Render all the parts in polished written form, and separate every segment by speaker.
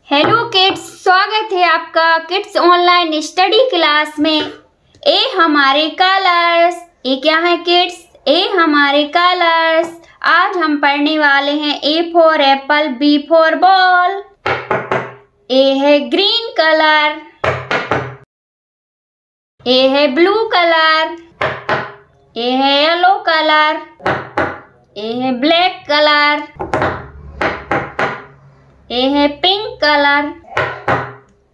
Speaker 1: Hello kids, स्वागत है आपका किड्स ऑनलाइन स्टडी क्लास में। ए हमारे कलर्स। ए क्या है किड्स? ए हमारे कलर्स। आज हम पढ़ने वाले हैं A for apple, B for ball. A है ग्रीन कलर, ए है ब्लू कलर, ए है येलो कलर, ए है ब्लैक कलर, ए है पिंक कलर,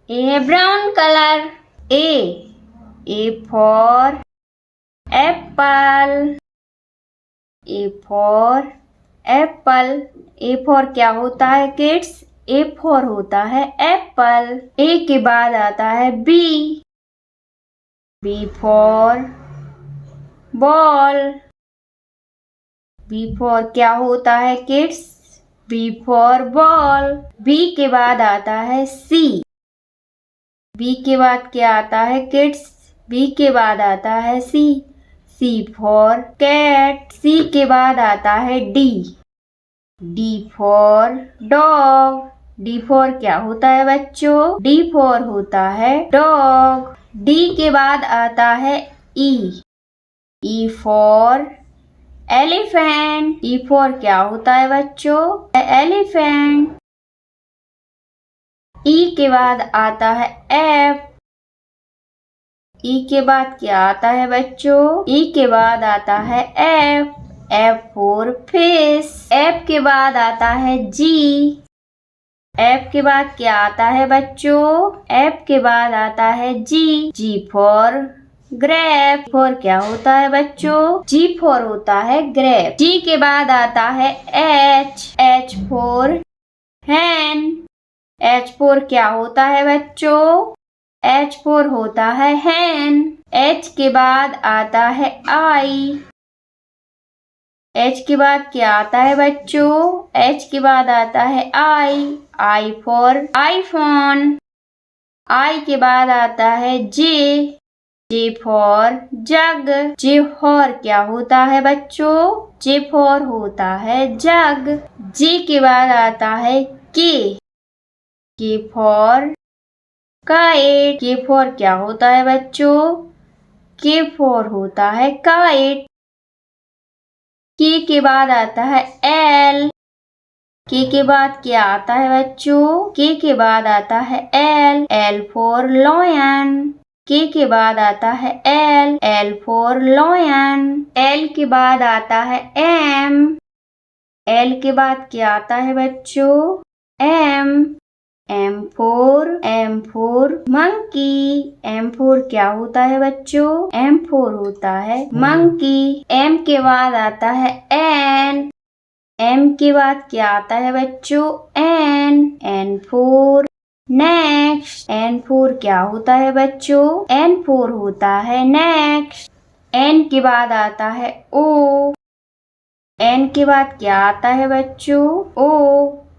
Speaker 1: ए है brown colour. A for Apple, A for Apple. A for क्या होता है किड्स? ए फॉर होता है एप्पल। ए के बाद आता है B, B for ball. B for क्या होता है kids? B for ball. B के बाद आता है सी। बी के बाद क्या आता है किड्स? बी के बाद आता है सी, सी फॉर कैट। सी के बाद आता है D, D for dog. D for क्या होता है बच्चों? डी फॉर होता है डॉग। डी के बाद आता है E, E for elephant. E for क्या होता है बच्चों? एलिफेंट। ई के बाद आता है एफ। ई के बाद क्या आता है बच्चों? ई के बाद आता है F, F for fish. F के बाद आता है जी। एफ के बाद क्या आता है बच्चों? एफ के बाद आता है जी, जी फॉर ग्रेप। फॉर क्या होता है बच्चों? जी फॉर होता है ग्रेप। जी के बाद आता है H, H for hen. H for क्या होता है बच्चों? एच फॉर होता है हैन। एच के बाद आता है आई। एच के बाद क्या आता है बच्चों? एच के बाद आता है आई, आई फॉर आईफोन। आई के बाद आता है जे, J for jug. J for क्या होता है बच्चों? जे फॉर होता है जग। जे के बाद आता है के फॉर काइट। के फॉर क्या होता है बच्चों? के फॉर होता है काइट। के बाद आता है एल। के बाद क्या आता है बच्चों? के बाद आता है एल, एल फॉर लॉयन। के बाद आता है L, L for lion. L के बाद आता है एम। एल के बाद क्या आता है बच्चों? M, M for monkey. M for क्या होता है बच्चों? एम फोर होता है मंकी। एम के बाद आता है एन। एम के बाद क्या आता है बच्चों? N, N for next. N for क्या होता है बच्चों? एन फोर होता है नेक्स्ट। एन के बाद आता है ओ। एन के बाद क्या आता है बच्चों?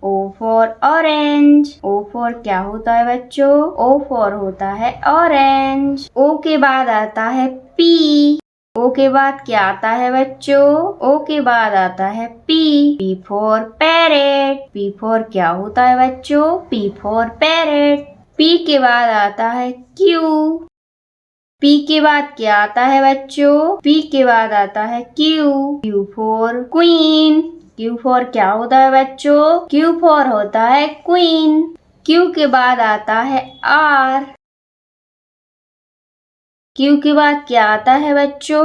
Speaker 1: O for orange. O for क्या होता है बच्चों? ओ फॉर होता है ऑरेंज। ओ के बाद आता है पी। ओ के बाद क्या आता है बच्चों? ओ के बाद आता है P, P for parrot. P for क्या होता है बच्चों? P for parrot. पी के बाद आता है क्यू। पी के बाद क्या आता है बच्चों? पी के बाद आता है Q, Q for queen. Q for क्या होता है बच्चों? क्यू फॉर होता है क्वीन। क्यू के बाद आता है आर। क्यू के बाद क्या आता है बच्चों?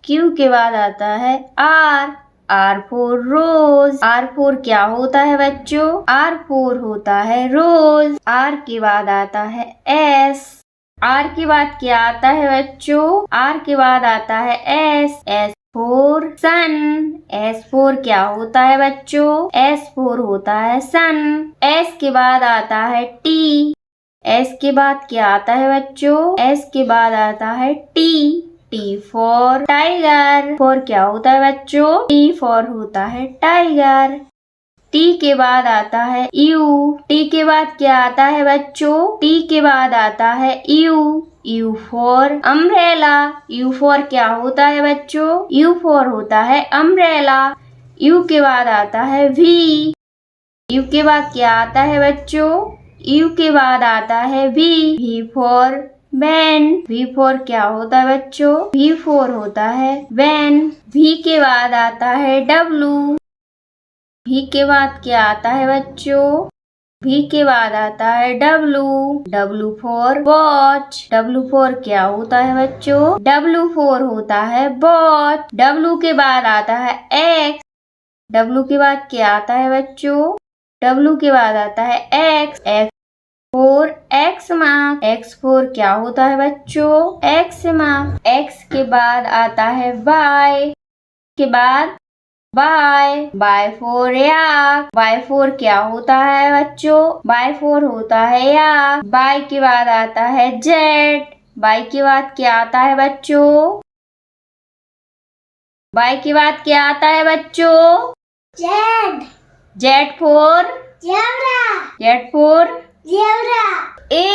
Speaker 1: क्यू के बाद आता है R, R for rose. R for क्या होता है बच्चों? आर फॉर होता है रोज। आर के बाद आता है एस। आर के बाद क्या आता है बच्चों? आर के बाद आता है एस, एस फोर सन। एस फोर क्या होता है बच्चों? एस फोर होता है सन। एस के बाद आता है टी। एस के बाद क्या आता है बच्चों? एस के बाद आता है T, T for tiger. For क्या होता है बच्चों? टी फॉर होता है टाइगर। टी के बाद आता है यू। टी के बाद क्या आता है बच्चों? टी के बाद आता है you, you for umbrella. You for क्या होता है बच्चों? यू फॉर होता है अम्ब्रेला। यू के बाद आता है वी। यू के बाद क्या आता है बच्चों? यू के बाद आता है V for van. V for क्या होता है बच्चों? V फॉर होता है वैन। V के बाद आता है W। V के बाद क्या आता है बच्चों? V के बाद आता है W for watch. W for क्या होता है बच्चों? W फॉर होता है वॉच। W के बाद आता है X। W के बाद क्या आता है बच्चों? W के बाद आता है X। X four x mark. X four क्या होता है बच्चों? X mark. X के बाद आता है Y। के बाद Y फोर याक। Y फोर क्या होता है बच्चों? Y फोर होता है याक। Y के बाद आता है Z। Y के बाद क्या आता है बच्चों? Y के बाद क्या आता है बच्चों?
Speaker 2: Z
Speaker 1: Z four
Speaker 2: zebra
Speaker 1: Z four
Speaker 2: zebra
Speaker 1: A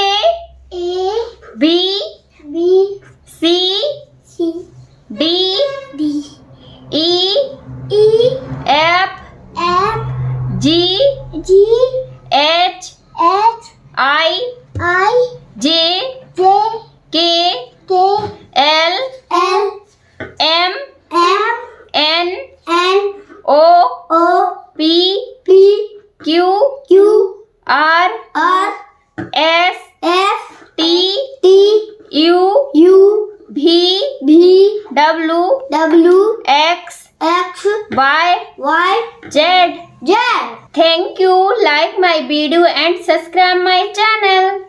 Speaker 1: B
Speaker 2: B
Speaker 1: C
Speaker 2: C
Speaker 1: D
Speaker 2: D
Speaker 1: E
Speaker 2: E
Speaker 1: F
Speaker 2: F
Speaker 1: G
Speaker 2: G
Speaker 1: H
Speaker 2: H
Speaker 1: I
Speaker 2: I
Speaker 1: J
Speaker 2: J
Speaker 1: K
Speaker 2: K
Speaker 1: L
Speaker 2: L
Speaker 1: M
Speaker 2: M
Speaker 1: N
Speaker 2: N
Speaker 1: O
Speaker 2: O
Speaker 1: P
Speaker 2: P
Speaker 1: Q
Speaker 2: Q
Speaker 1: R
Speaker 2: R
Speaker 1: S
Speaker 2: F
Speaker 1: T
Speaker 2: T
Speaker 1: U
Speaker 2: U
Speaker 1: V
Speaker 2: V
Speaker 1: W
Speaker 2: W
Speaker 1: X
Speaker 2: X
Speaker 1: Y
Speaker 2: Y
Speaker 1: Z.
Speaker 2: Z.
Speaker 1: Thank you. Like my video and subscribe my channel.